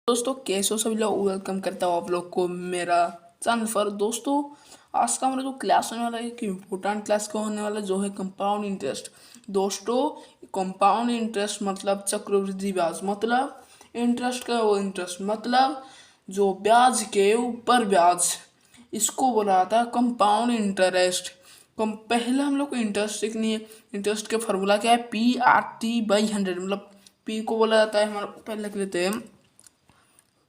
दोस्तों कैसे हो सभी लोग। वेलकम करता हूँ आप लोग को मेरा चैनल पर। दोस्तों आज का हमारा जो क्लास होने वाला है एक इम्पोर्टेंट क्लास का होने वाला जो है कंपाउंड इंटरेस्ट। दोस्तों कंपाउंड इंटरेस्ट मतलब चक्रवृद्धि ब्याज, मतलब इंटरेस्ट का वो इंटरेस्ट मतलब जो ब्याज के ऊपर ब्याज, इसको बोला जाता है कंपाउंड इंटरेस्ट। कम पहले हम लोग को इंटरेस्ट सीखनी है। इंटरेस्ट के फार्मूला क्या है? P/100, मतलब पी को बोला जाता है, हमारा पहले लिख लेते हैं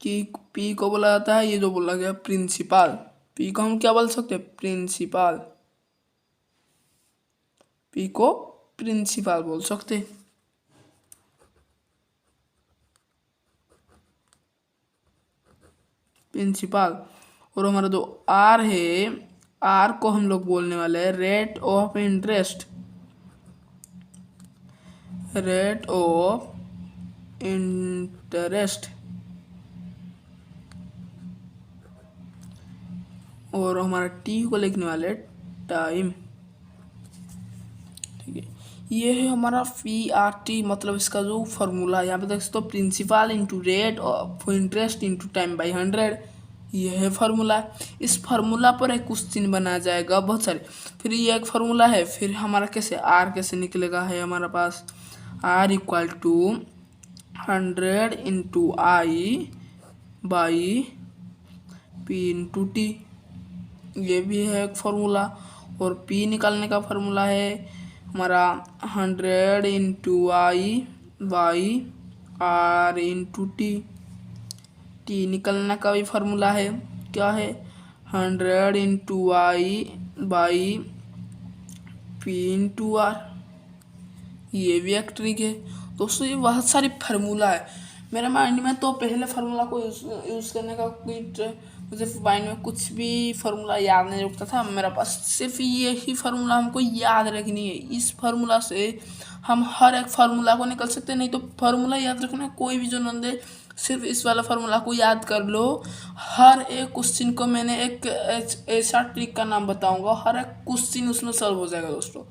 कि पी को बोला जाता है, ये जो बोला गया प्रिंसिपल, पी को हम क्या बोल सकते हैं? प्रिंसिपल। पी को प्रिंसिपल बोल सकते हैं। प्रिंसिपल। और हमारा जो आर है, आर को हम लोग बोलने वाले हैं rate of interest. Rate of interest. और हमारा टी को लिखने वाले टाइम। ठीक है, ये है हमारा P/T, मतलब इसका जो फार्मूला है यहाँ पे देख सकते हो, principal into rate of interest into time by 100। ये है फार्मूला। इस फार्मूला पर एक क्वेश्चन बनाया जाएगा बहुत सारे। फिर ये एक फार्मूला है, फिर हमारा कैसे आर कैसे निकलेगा है हमारा पास R equal to 100 into I by P into T. ये भी है एक फार्मूला। और पी निकालने का फार्मूला है हमारा 100 into I by R into T. T निकलने का भी फार्मूला है, क्या है? 100 into I by P into R. ये भी एक ट्रिक है। दोस्तों ये बहुत सारी फार्मूला है मेरे माइंड में, तो पहले फार्मूला को यूज़ करने का कोई मुझे माइंड में कुछ भी फार्मूला याद नहीं रखता था। मेरा पास सिर्फ ये ही फार्मूला हमको याद रखनी है। इस फार्मूला से हम हर एक फार्मूला को निकल सकते हैं। नहीं तो फार्मूला याद रखना कोई भी जो नंदे, सिर्फ इस वाला फार्मूला को याद कर लो। हर एक क्वेश्चन को मैंने एक ऐसा ट्रिक का नाम बताऊंगा, हर एक क्वेश्चन उसमें सॉल्व हो जाएगा दोस्तों।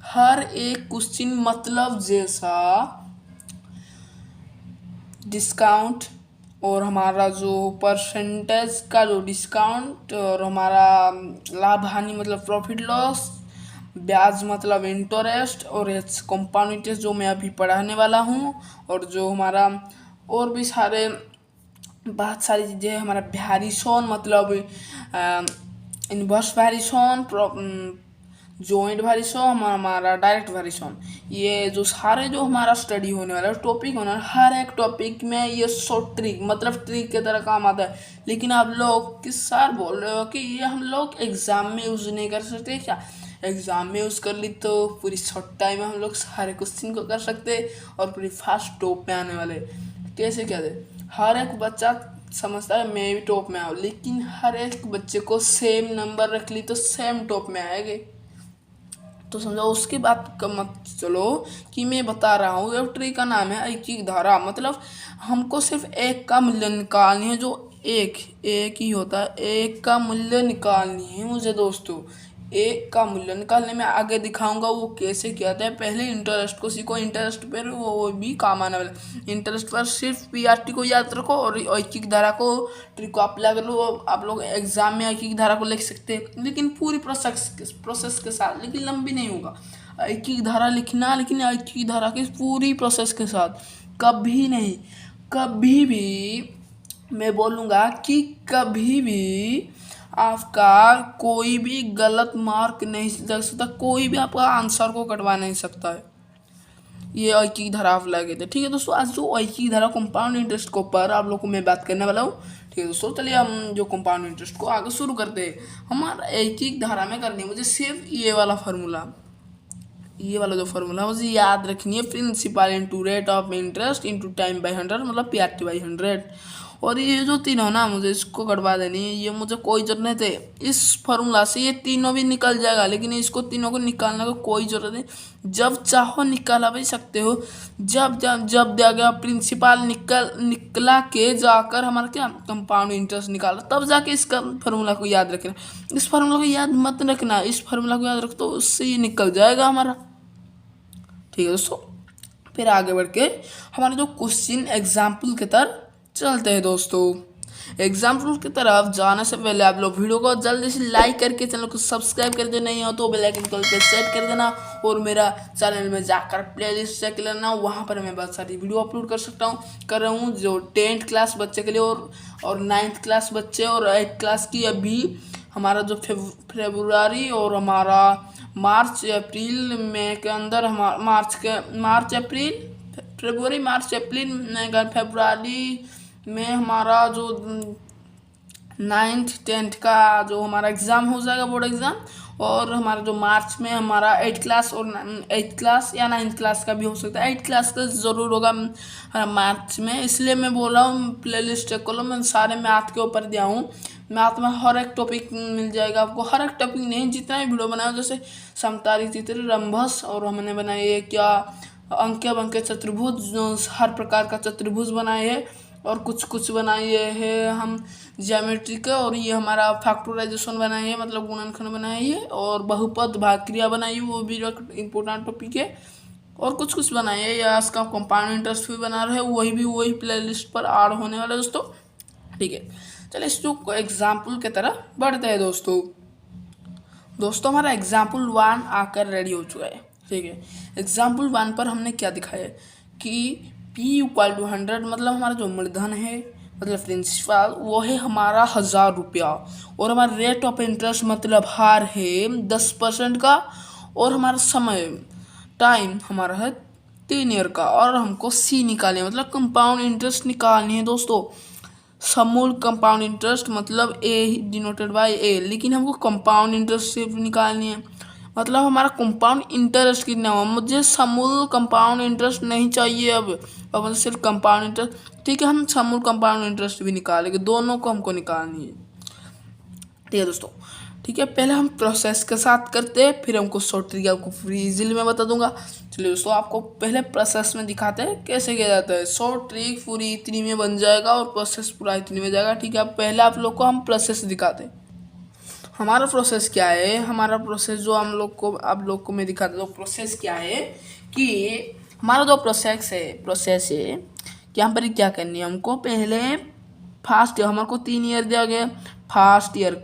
हर एक क्वेश्चन मतलब जैसा डिस्काउंट और हमारा जो परसेंटेज का जो डिस्काउंट, और हमारा लाभ हानि मतलब प्रॉफिट लॉस, ब्याज मतलब इंटरेस्ट, और कंपाउंड इंटरेस्ट जो मैं अभी पढ़ाने वाला हूँ, और जो हमारा और भी सारे बहुत सारी चीज़ें, हमारा वैरिएशन मतलब इनवर्स वैरिएशन, जॉइंट वैरिएशन, हमारा डायरेक्ट वैरिएशन, ये जो सारे जो हमारा स्टडी होने वाला है टॉपिक होना है, हर एक टॉपिक में ये शॉर्ट ट्रिक मतलब ट्रिक की तरह काम आता है। लेकिन आप लोग किस सार बोल रहे हो कि ये हम लोग एग्जाम में यूज़ नहीं कर सकते क्या? एग्जाम में यूज़ कर ली तो पूरी शॉर्ट टाइम में हम लोग सारे क्वेश्चन को कर सकते और पूरी फास्ट टॉप में आने वाले। कैसे क्या दे? हर एक बच्चा समझता है मैं भी टॉप में आऊँ, लेकिन हर एक बच्चे को सेम नंबर रख ली तो सेम टॉप में आएंगे। तो समझो उसकी बात का मत चलो कि मैं बता रहा हूँ। वेब ट्री का नाम है ऐकिक धारा, मतलब हमको सिर्फ एक का मूल्य निकालनी है, जो एक ही होता है, एक का मूल्य निकालनी है मुझे दोस्तों। एक का मूल्य निकालने में आगे दिखाऊंगा वो कैसे किया जाता है। पहले इंटरेस्ट को सीखो, इंटरेस्ट पर वो भी काम आने वाला। इंटरेस्ट पर सिर्फ P/T को याद रखो और ऐकिक धारा को ट्रिक को अप्लाई कर लो। आप लोग एग्जाम में ऐकिक धारा को लिख सकते हैं, लेकिन पूरी प्रोसेस के साथ, लेकिन लंबी नहीं होगा। ऐकिक धारा लिखना, लेकिन ऐकिक धारा की पूरी प्रोसेस के साथ। कभी नहीं, कभी भी मैं बोलूँगा कि कभी भी आपका कोई भी गलत मार्क नहीं लग सकता, कोई भी आपका आंसर को कटवा नहीं सकता है। ये ऐकिक धारा आप लगे थे। ठीक है दोस्तों, आज जो ऐकिक धारा कंपाउंड इंटरेस्ट के ऊपर आप लोग को मैं बात करने वाला हूँ। ठीक है दोस्तों, चलिए हम जो कंपाउंड इंटरेस्ट को आगे शुरू करते हैं। हमारा ऐकिक धारा में करनी है मुझे सिर्फ ये वाला फार्मूला, ये वाला जो फार्मूला मुझे याद रखनी है, principal into rate of interest into time by 100, मतलब P/T बाई 100। और ये जो तीनों ना मुझे इसको कटवा देनी है, ये मुझे कोई जरूरत नहीं थे। इस फार्मूला से ये तीनों भी निकल जाएगा, लेकिन इसको तीनों को निकालने का कोई जरूरत नहीं। जब चाहो निकाला भी सकते हो। जब जब जब दिया गया प्रिंसिपल निकला के जाकर हमारा क्या कंपाउंड इंटरेस्ट निकाला, तब जाके इसका फार्मूला को याद रखना। इस फार्मूला को याद मत रखना, इस फार्मूला को याद रख तो उससे ये निकल जाएगा हमारा। ठीक है दोस्तों, फिर आगे बढ़ के हमारे जो क्वेश्चन एग्जाम्पल के तरह चलते हैं दोस्तों एग्जाम्पल की तरफ जाने से पहले आप लोग वीडियो को जल्दी से लाइक करके चैनल को सब्सक्राइब कर देना, नहीं हो तो बेल आइकन कॉल पे सेट कर देना और मेरा चैनल में जाकर प्लेलिस्ट चेक लेना। वहाँ पर मैं बहुत सारी वीडियो अपलोड कर रहा हूँ जो 10th क्लास बच्चे के लिए और 9th क्लास बच्चे और 8th क्लास की। अभी हमारा जो फरवरी और हमारा मार्च अप्रैल मई के अंदर मार्च अप्रैल फरवरी मार्च अप्रैल मई फरवरी में हमारा जो 9th 10th का जो हमारा एग्ज़ाम हो जाएगा बोर्ड एग्ज़ाम, और हमारा जो मार्च में हमारा 8th क्लास और 8th क्लास या 9th क्लास का भी हो सकता है। 8th क्लास का ज़रूर होगा मार्च में, इसलिए मैं बोल रहा हूँ प्लेलिस्ट चेक कर लो। मैं सारे मैथ के ऊपर दिया हूँ, मैथ में हर एक टॉपिक मिल जाएगा आपको। हर एक टॉपिक नहीं, जितना भी वीडियो बनाया जैसे समतारी चित्र रंभस, और हमने बनाए है क्या अंके बंके चतुर्भुज, हर प्रकार का चतुर्भुज बनाए हैं, और कुछ बनाए हैं हम ज्योमेट्री का, और ये हमारा फैक्टराइजेशन बनाए है मतलब गुणनखंड बनाए है, और बहुपद भागक्रिया बनाई है वो भी इम्पोर्टेंट टॉपिक है, और कुछ बनाए हैं। या इसका कंपाउंड इंटरेस्ट भी बना रहे, वही प्लेलिस्ट पर ऐड होने वाला है दोस्तों। ठीक है, चलिए इस को एग्जाम्पल की तरह बढ़ते हैं दोस्तों हमारा एग्जाम्पल 1 आकर रेडी हो चुका है। ठीक है, एग्जाम्पल 1 पर हमने क्या दिखाया है कि P = 100 मतलब हमारा जो मूलधन है मतलब प्रिंसिपल वो है हमारा 1000 रुपया, और हमारा रेट ऑफ इंटरेस्ट मतलब हार है 10% का, और हमारा समय टाइम हमारा है 3 ईयर का, और हमको C निकालनी मतलब कंपाउंड इंटरेस्ट निकालनी है दोस्तों। समूल कंपाउंड इंटरेस्ट मतलब ए डिनोटेड बाय ए, लेकिन हमको कंपाउंड इंटरेस्ट सिर्फ निकालनी है, मतलब हमारा कंपाउंड इंटरेस्ट कितना हुआ। मुझे समूल कंपाउंड इंटरेस्ट नहीं चाहिए अब मुझे सिर्फ कंपाउंड इंटरेस्ट। ठीक है, हम समूल कंपाउंड इंटरेस्ट भी निकालेंगे, दोनों को हमको निकालनी है। ठीक है दोस्तों, ठीक है, पहले हम प्रोसेस के साथ करते हैं, फिर हमको शॉर्ट ट्रिक आपको फ्री इजीली मैं बता दूंगा। चलिए दोस्तों, आपको पहले प्रोसेस में दिखाते हैं कैसे किया जाता है। शॉर्ट ट्रिक पूरी इतनी में बन जाएगा और प्रोसेस पूरा इतनी में जाएगा। ठीक है, अब पहले आप लोग को हम प्रोसेस दिखाते हैं। हमारा प्रोसेस क्या है, हमारा प्रोसेस जो आप लोग को मैं दिखाता हूँ। प्रोसेस क्या है कि हमारा जो प्रोसेस है कि यहाँ पर क्या करनी है हमको। पहले फर्स्ट ईयर हमारे को 3 ईयर दिया गया, फर्स्ट ईयर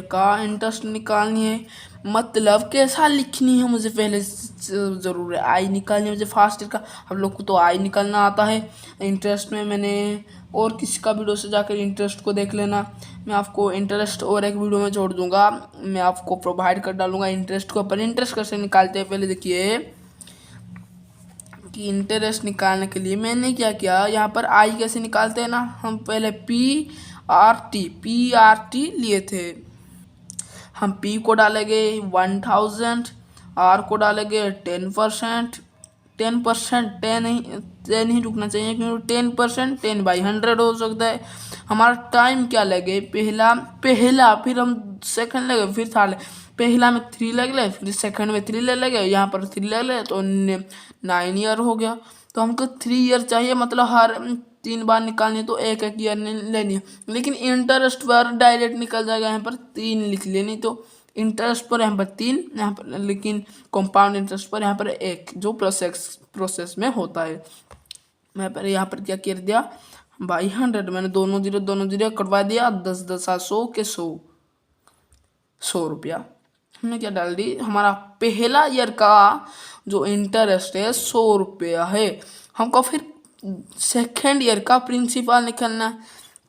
का इंटरेस्ट निकालनी है। मतलब कैसा लिखनी है मुझे पहले ज़रूर है आई निकालनी है मुझे फर्स्ट ईयर का। हम लोग को तो आई निकालना आता है। इंटरेस्ट में मैंने और किसी का वीडियो से जाकर इंटरेस्ट को देख लेना, मैं आपको इंटरेस्ट और एक वीडियो में जोड़ दूंगा, मैं आपको प्रोवाइड कर डालूंगा इंटरेस्ट को। पर इंटरेस्ट कैसे निकालते हैं पहले देखिए कि इंटरेस्ट निकालने के लिए मैंने क्या किया, यहाँ पर आई कैसे निकालते हैं ना, हम पहले पी आर टी लिए थे। हम P को डालेंगे 1000, R को डालेंगे 10%, 10 ही रुकना चाहिए क्योंकि 10% 10/100 हो सकता है। हमारा टाइम क्या लगे, पहला फिर हम सेकंड लगे फिर थर्ड, पहला में 3 लग ले, फिर सेकंड में 3 ले लगे, यहाँ पर 3 ले ले तो 9 ईयर हो गया। तो हमको 3 ईयर चाहिए, मतलब हर 3 बार निकालनी तो एक ईयर लेनी है। लेकिन इंटरेस्ट पर डायरेक्ट निकल जाएगा, यहाँ पर 3 लिख लेनी, तो इंटरेस्ट पर यहाँ पर 3, यहाँ पर लेकिन कंपाउंड इंटरेस्ट पर यहाँ पर 1 जो प्रोसेस में होता है। मैं पर यहाँ पर क्या कर दिया बाई 100, मैंने दोनों जीरो कटवा दिया, 10 10 100 के 100 रुपया हमने क्या डाल दी। हमारा पहला ईयर का जो इंटरेस्ट है 100 रुपया है। हमको फिर सेकेंड ईयर का प्रिंसिपल निकलना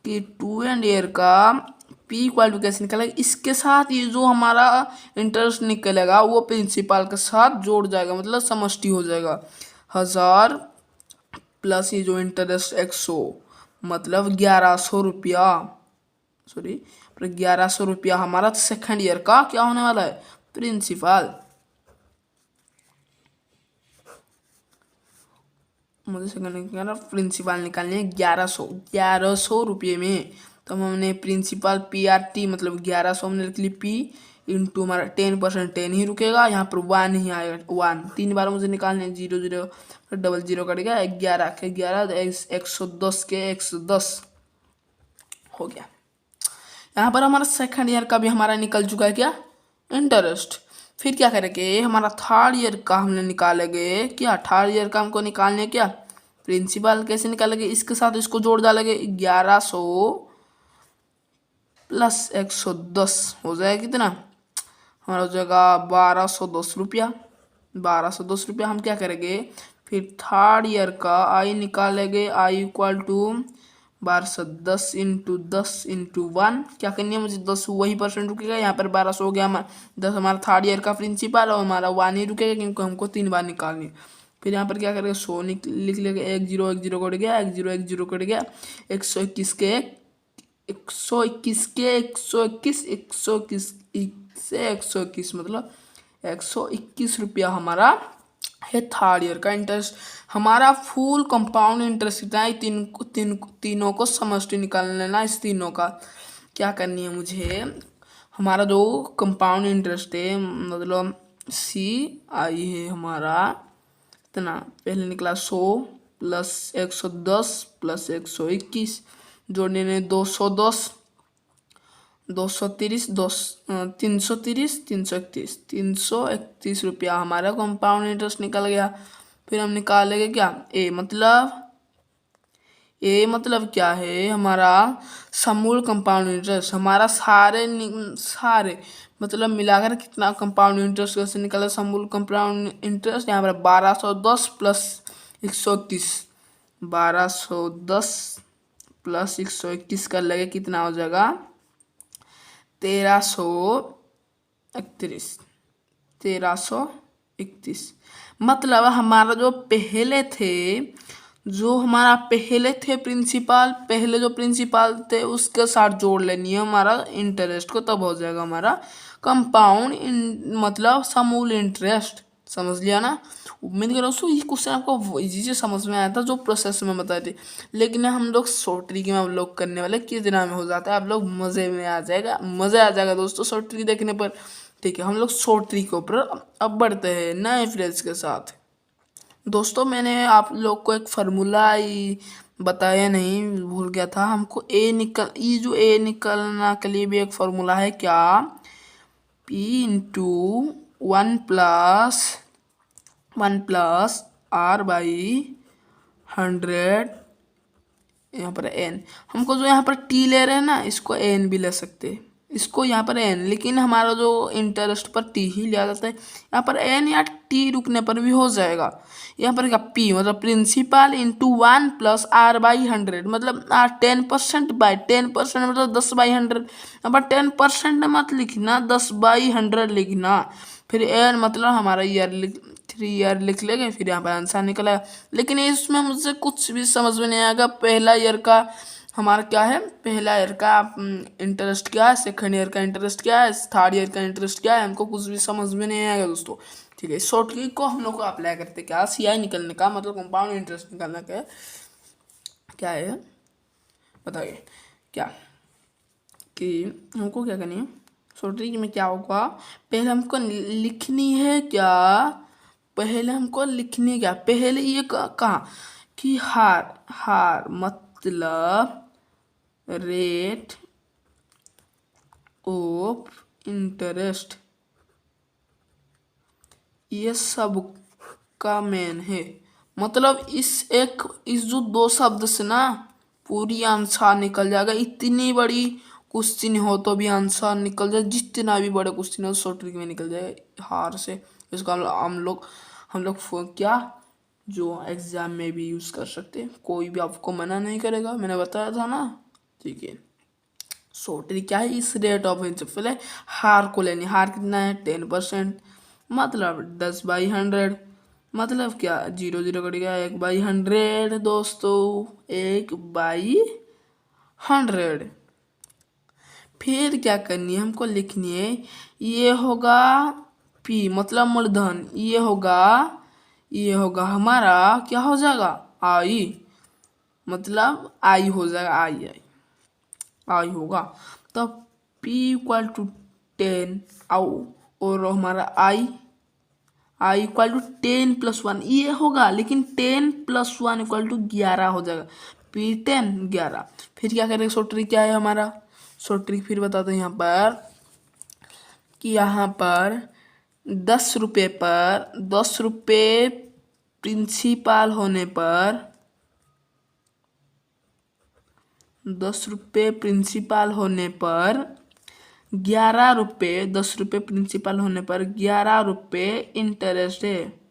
कि 2 एंड ईयर का P इक्वल टू कैसे निकलेगा, इसके साथ ये जो हमारा इंटरेस्ट निकलेगा वो प्रिंसिपल के साथ जोड़ जाएगा, मतलब समष्टि हो जाएगा। 1000 प्लस ये जो इंटरेस्ट 100 मतलब 1100 रुपया, सॉरी 1100 रुपया हमारा सेकेंड ईयर का क्या होने वाला है, प्रिंसिपल। मुझे सेकंड प्रिंसिपल निकालने हैं 1100 रुपये में। तो हमने प्रिंसिपल PRT मतलब 1100 हमने लिख ली, P इंटू हमारा 10% 10 ही रुकेगा, यहाँ पर 1 ही आएगा। 1 3 बार मुझे निकालने हैं, 0 0 डबल 0 कटेगा, 11 के 11 110 के 110 हो गया। यहाँ पर हमारा सेकंड ईयर का भी हमारा निकल चुका है क्या, इंटरेस्ट। फिर क्या करेंगे, हमारा थर्ड ईयर का हमने निकालेंगे क्या, थर्ड ईयर का हमको निकालने क्या प्रिंसिपल कैसे निकालेंगे, इसके साथ इसको जोड़ डालेंगे, 1100 प्लस 110 हो जाएगा कितना, हमारा हो जाएगा 1210 रुपया। 1210 रुपया हम क्या करेंगे, फिर थर्ड ईयर का आई निकालेंगे, I equal to 1210 into 10 into 1, क्या करनी है मुझे, 10 वही परसेंट रुकेगा, यहाँ पर 1200 हो गया हमारा 10, हमारा थर्ड ईयर का प्रिंसिपल, और हमारा 1 ही रुकेगा क्योंकि हमको 3 बार निकालनी है। फिर यहाँ पर क्या करेंगे, 100 लिख लेंगे, 10 कट गया, 10 कट गया, 121 के 121 के 121, 121 से 121 मतलब 121 रुपया हमारा है थर्ड ईयर का इंटरेस्ट। हमारा फुल कंपाउंड इंटरेस्ट कितना है, तीनों को समष्टि निकाल लेना। इस तीनों का क्या करनी है मुझे, हमारा जो कंपाउंड इंटरेस्ट है मतलब सी आई है हमारा इतना, पहले निकला 100 प्लस 110 प्लस 121, जोड़ने में 210, 230, 330, 331, 331 रुपया हमारा कंपाउंड इंटरेस्ट निकल गया। फिर हम निकालेंगे क्या, ए मतलब क्या है हमारा समूल कंपाउंड इंटरेस्ट, हमारा सारे मतलब मिलाकर कितना कंपाउंड इंटरेस्ट कैसे निकला, समूल कंपाउंड इंटरेस्ट यहाँ पर 1210 प्लस 121, 1210 प्लस 121 कर लगे कितना हो जाएगा 1331, 1331। मतलब हमारा जो हमारा पहले थे प्रिंसिपल, पहले जो प्रिंसिपल थे उसके साथ जोड़ लेनी है हमारा इंटरेस्ट को, तब हो जाएगा हमारा कंपाउंड मतलब समूल इंटरेस्ट। समझ लिया ना। उम्मीद कर रहा हूँ ये क्वेश्चन आपको इजी से समझ में आया था जो प्रोसेस में बताए थे, लेकिन हम लोग शॉर्ट ट्रिक में हम लोग करने वाले कितना में हो जाता है, आप लोग मज़े में आ जाएगा, मज़ा आ जाएगा दोस्तों शॉर्ट ट्रिक देखने पर। ठीक है, हम लोग शॉर्ट ट्रिक के ऊपर अब बढ़ते हैं नए फ्रेज के साथ। दोस्तों मैंने आप लोग को एक फार्मूला बताया नहीं, भूल गया था, हमको ए निकलना के लिए भी एक फार्मूला है क्या, P into 1 plus R by 100, यहाँ पर n, हमको जो यहाँ पर t ले रहे हैं ना इसको n भी ले सकते हैं, इसको यहाँ पर n, लेकिन हमारा जो इंटरेस्ट पर t ही लिया जाता है, यहाँ पर n या t रुकने पर भी हो जाएगा। यहाँ पर क्या p मतलब principal into 1 plus R by 100, मतलब 10% बाई 10% मतलब 10/100, यहाँ पर 10% मत लिखना, 10/100 लिखना। फिर n मतलब हमारा ईयर 3 ईयर लिख लेंगे, फिर यहाँ पर आंसर निकला। लेकिन इसमें मुझे कुछ भी समझ में नहीं आएगा, पहला ईयर का हमारा क्या है, पहला ईयर का इंटरेस्ट क्या है, सेकंड ईयर का इंटरेस्ट क्या है, थर्ड ईयर का इंटरेस्ट क्या है, हमको कुछ भी समझ में नहीं आएगा दोस्तों। ठीक है, शॉर्ट ट्रिक को हम लोग को अप्लाई करते क्या, CI निकलने का मतलब कंपाउंड इंटरेस्ट निकालने का क्या है बताइए, क्या कि हमको क्या करनी है शॉर्ट ट्रिक में, क्या होगा पहले हमको लिखनी है क्या, पहले हमको लिखनी क्या, पहले ये कहा कि हार मतलब रेट ऑफ इंटरेस्ट, ये सब का मेन है। मतलब इस जो दो शब्द से ना पूरी आंसर निकल जाएगा, इतनी बड़ी क्वेश्चन हो तो भी आंसर निकल जाए, जितना भी बड़े क्वेश्चन हो शॉर्ट ट्रिक में निकल जाए हार से। इसका हम लोग क्या जो एग्जाम में भी यूज़ कर सकते हैं, कोई भी आपको मना नहीं करेगा, मैंने बताया था ना। ठीक है, शॉर्ट ट्रिक क्या है, इस रेट ऑफ इंटरेस्ट पहले हार को लेनी, हार कितना है 10%, मतलब 10/100, मतलब क्या 0 कट गया, 1/100 दोस्तों, 1/100। फिर क्या करनी है हमको लिखनी है, ये होगा P मतलब मूलधन, ये होगा हमारा क्या हो जाएगा I, मतलब I हो जाएगा, आई होगा, तब P इक्वल टू 10 और हमारा I इक्वल टू 10 + 1 ये होगा, लेकिन 10 + 1 इक्वल टू 11 हो जाएगा, P 10 11। फिर क्या करेंगे, शॉर्ट ट्रिक क्या है हमारा, शॉर्ट ट्रिक फिर बताते हैं यहाँ पर कि यहाँ पर 10 रुपये प्रिंसिपल होने पर 10 रुपये प्रिंसिपल होने पर 11 रुपये, 10 रुपये प्रिंसिपल होने पर 11 रुपये इंटरेस्ट है।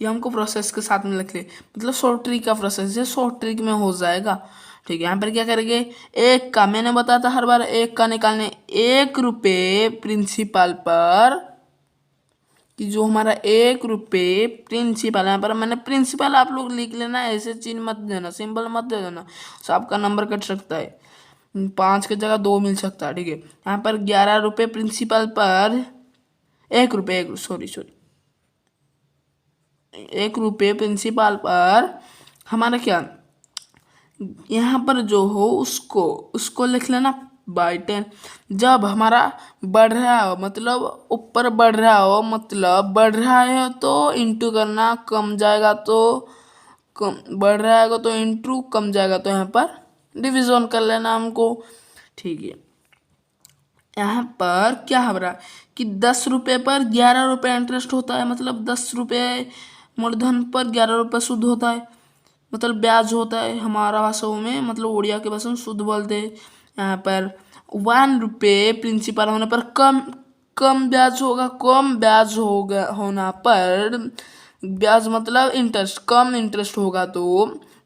ये हमको प्रोसेस के साथ में लिख ले, मतलब शॉर्ट ट्रिक का प्रोसेस है, शॉर्ट ट्रिक में हो जाएगा। ठीक है, यहाँ पर क्या करेंगे, एक का मैंने बताया था हर बार एक का निकालने, 1 रुपये प्रिंसिपल पर, कि जो हमारा 1 रुपये प्रिंसिपल, यहाँ पर मैंने प्रिंसिपल आप लोग लिख लेना, ऐसे चिन्ह मत देना, सिंबल मत दे देना, तो आपका नंबर कट सकता है, 5 की जगह 2 मिल सकता है। ठीक है, यहाँ पर 11 रुपये प्रिंसिपल पर 1 रुपये, सॉरी 1 रुपये प्रिंसिपल पर हमारा क्या, यहाँ पर जो हो उसको उसको लिख लेना बाई 10। जब हमारा बढ़ रहा हो, मतलब ऊपर बढ़ रहा हो, मतलब बढ़ रहा है तो इंटू करना, कम जाएगा तो कम, बढ़ रहा है तो इंटू, कम जाएगा तो यहाँ पर डिवीजन कर लेना हमको। ठीक है, यहाँ पर क्या हो रहा कि 10 रुपये पर 11 रुपये इंटरेस्ट होता है, मतलब 10 रुपये मूलधन पर 11 रुपये शुद्ध होता है, मतलब ब्याज होता है हमारा भाषाओं में, मतलब उड़िया के भाषा में शुद्ध बोलते हैं। यहाँ पर 1 रुपये प्रिंसिपल होने पर कम कम ब्याज होगा, कम ब्याज होगा होना पर, ब्याज मतलब इंटरेस्ट, कम इंटरेस्ट होगा तो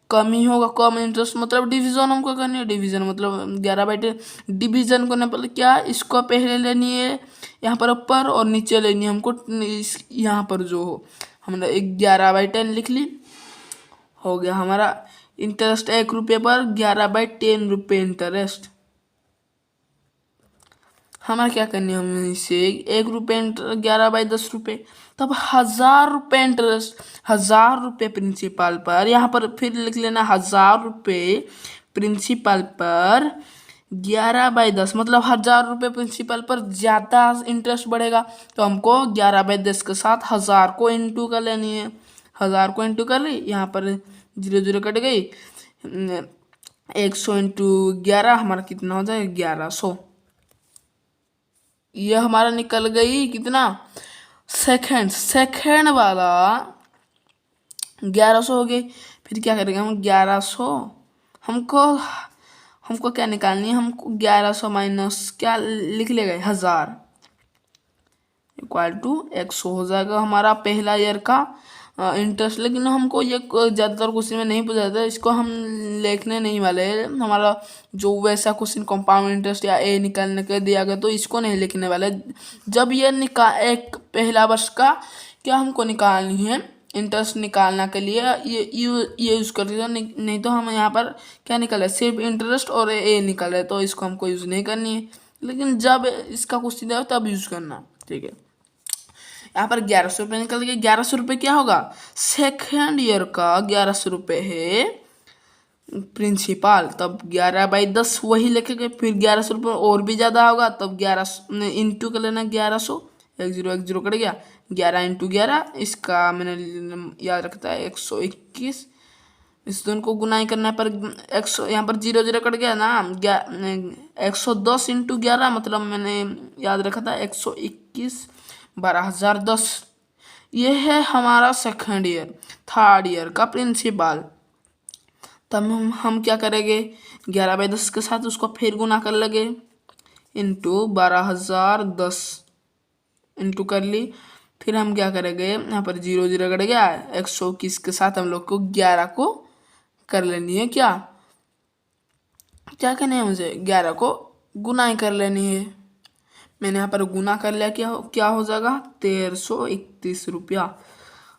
कम ही होगा, कम इंटरेस्ट मतलब डिवीजन हमको करनी है, डिवीजन मतलब 11/10, डिवीजन करने पर क्या, इसको पहले लेनी है यहाँ पर ऊपर, और नीचे लेनी है हमको यहाँ पर जो हो, हमने 11/10 लिख ली, हो गया हमारा इंटरेस्ट 1 रुपये पर 11/10 रुपये इंटरेस्ट। हमारा क्या करनी है, हमें इसे 1 रुपये 11/10 रुपये, तब 1000 रुपये इंटरेस्ट, 1000 रुपये प्रिंसिपल पर, यहाँ पर फिर लिख लेना 1000 रुपये प्रिंसिपल पर 11/10, मतलब 1000 रुपये प्रिंसिपल पर ज़्यादा इंटरेस्ट बढ़ेगा, तो हमको 11/10 के साथ 1000 को इंटू कर लेनी है। 1000 को इंटू कर ली, यहाँ पर 0 0 कट गई, 100 इंटू 11 हमारा कितना हो जाएगा, 1100। ये हमारा निकल गई कितना, सेकंड, सेकंड वाला 1100 हो गई। फिर क्या करेंगे हम, 1100, हमको हमको क्या निकालनी है, हमको 1100 माइनस क्या लिख लेगा, 1000 इक्वल टू 100 हो जाएगा हमारा पहला ईयर का इंटरेस्ट। लेकिन हमको ये ज़्यादातर क्वेश्चन में नहीं पूछा जाता है, इसको हम लिखने नहीं वाले हैं, हमारा जो वैसा क्वेश्चन कंपाउंड इंटरेस्ट या ए निकालने के दिया गया तो इसको नहीं लिखने वाले। जब ये एक पहला वर्ष का क्या हमको निकालनी है, इंटरेस्ट निकालना के लिए ये यूज़ करते हैं, नहीं तो हम यहाँ पर क्या निकाले, सिर्फ इंटरेस्ट और ए निकाले, तो इसको हमको यूज़ नहीं करनी है, लेकिन जब इसका क्वेश्चन आए तब यूज़ करना। ठीक है, यहाँ पर 1100 रुपये निकल गया। 1100 रुपये क्या होगा, सेकेंड ईयर का 1100 रुपये है प्रिंसिपल, तब 11/10 वही लिखेंगे, फिर 1100 रुपये और भी ज़्यादा होगा, तब 11 इंटू कर लेना, 1100, 1 0 कट गया, 11 इंटू 11, इसका मैंने याद रखता है 121, इस दोनों को गुनाई करने पर 100, यहाँ पर 0 0 कट गया ना, 110 इंटू 11, मतलब मैंने याद रखा था 121, 12,010। ये है हमारा सेकंड ईयर, थर्ड ईयर का प्रिंसिपल। तब हम क्या करेंगे, 11/10 के साथ उसको फिर गुना कर लेंगे, इंटू 12,010 इंटू कर ली। फिर हम क्या करेंगे, यहाँ पर 0 0 कट गया, 121 के साथ हम लोग को 11 को कर लेनी है, क्या क्या करनी है मुझे, 11 को गुनाई कर लेनी है। मैंने यहाँ पर गुना कर लिया, क्या हो जाएगा, 1331 रुपया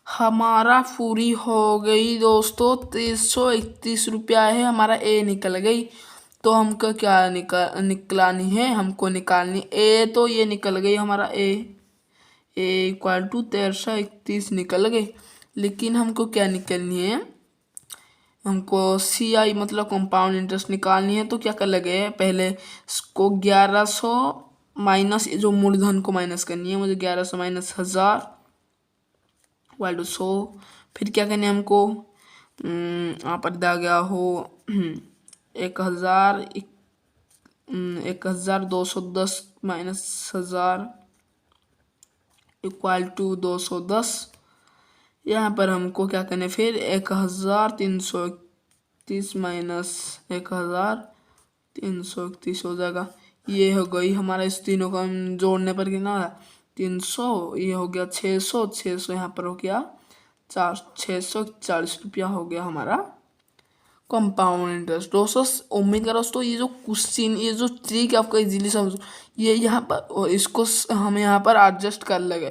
हमारा पूरी हो गई दोस्तों। 1331 रुपया है हमारा, ए निकल गई। तो हमको क्या निकलानी है, हमको निकालनी ए, तो ये निकल गई हमारा ए इक्वल टू 1331 निकल गई। लेकिन हमको क्या निकलनी है, हमको CI मतलब कंपाउंड इंटरेस्ट निकालनी है। तो क्या कर लगे, पहले इसको 1100 माइनस, जो मूलधन को माइनस करनी है मुझे, 1100 माइनस 1000 इक्वल टू 100। फिर क्या करनी है हमको, यहाँ पर दिया गया हो 1000, 1210 माइनस 1000 इक्वल टू 210, यहाँ पर हमको क्या करना है फिर 1331 माइनस 1331 हो जाएगा। ये हो गई हमारा, इस तीनों का हम जोड़ने पर कितना है 300, ये हो गया 600, 600 यहाँ पर हो गया 640 रुपया हो गया हमारा कंपाउंड इंटरेस्ट। दोस्तों उम्मीद करो दोस्तों ये जो क्वेश्चन, ये जो ट्रिक आपको इजीली समझ, ये यहाँ पर और इसको हम यहाँ पर एडजस्ट कर लगे।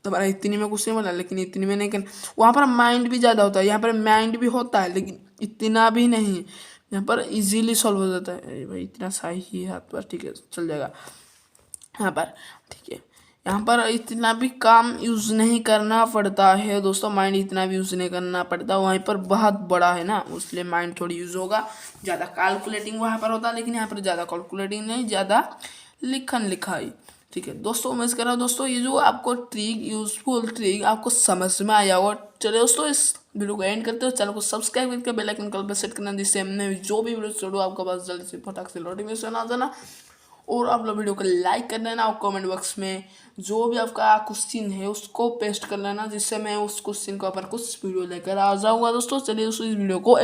तुम्हारा इतनी में क्वेश्चन बना, लेकिन इतनी में नहीं करना, वहाँ पर माइंड भी ज़्यादा होता है, यहाँ पर माइंड भी होता है लेकिन इतना भी नहीं। यहाँ पर इजीली सॉल्व हो जाता है। अरे भाई इतना सही ही हाथ पर, ठीक है चल जाएगा यहाँ पर, ठीक है। यहाँ पर इतना भी काम यूज़ नहीं करना पड़ता है दोस्तों, माइंड इतना भी यूज़ नहीं करना पड़ता, वहीं पर बहुत बड़ा है ना, इसलिए माइंड थोड़ी यूज़ होगा, ज़्यादा कैलकुलेटिंग वहाँ पर होता है, लेकिन यहाँ पर ज़्यादा कैलकुलेटिंग नहीं, ज़्यादा लिखन लिखाई, ठीक है दोस्तों। उम्मीद कर रहा हूँ दोस्तों ये जो आपको ट्रिक, यूजफुल ट्रिक आपको समझ में आया होगा। चलिए दोस्तों इस वीडियो को एंड करते हो, चैनल को सब्सक्राइब करके बेल आइकन कॉल पर सेट करना, जिससे हमने जो भी वीडियो छोड़ो आपके पास जल्दी से फटाक से नोटिफिकेशन आ जाना। और आप लोग वीडियो को लाइक कर लेना और कमेंट बॉक्स में जो भी आपका क्वेश्चन है उसको पेस्ट कर लेना, जिससे मैं उस क्वेश्चन को पर कुछ वीडियो लेकर आ जाऊँगा दोस्तों। चलिए दोस्तों इस वीडियो को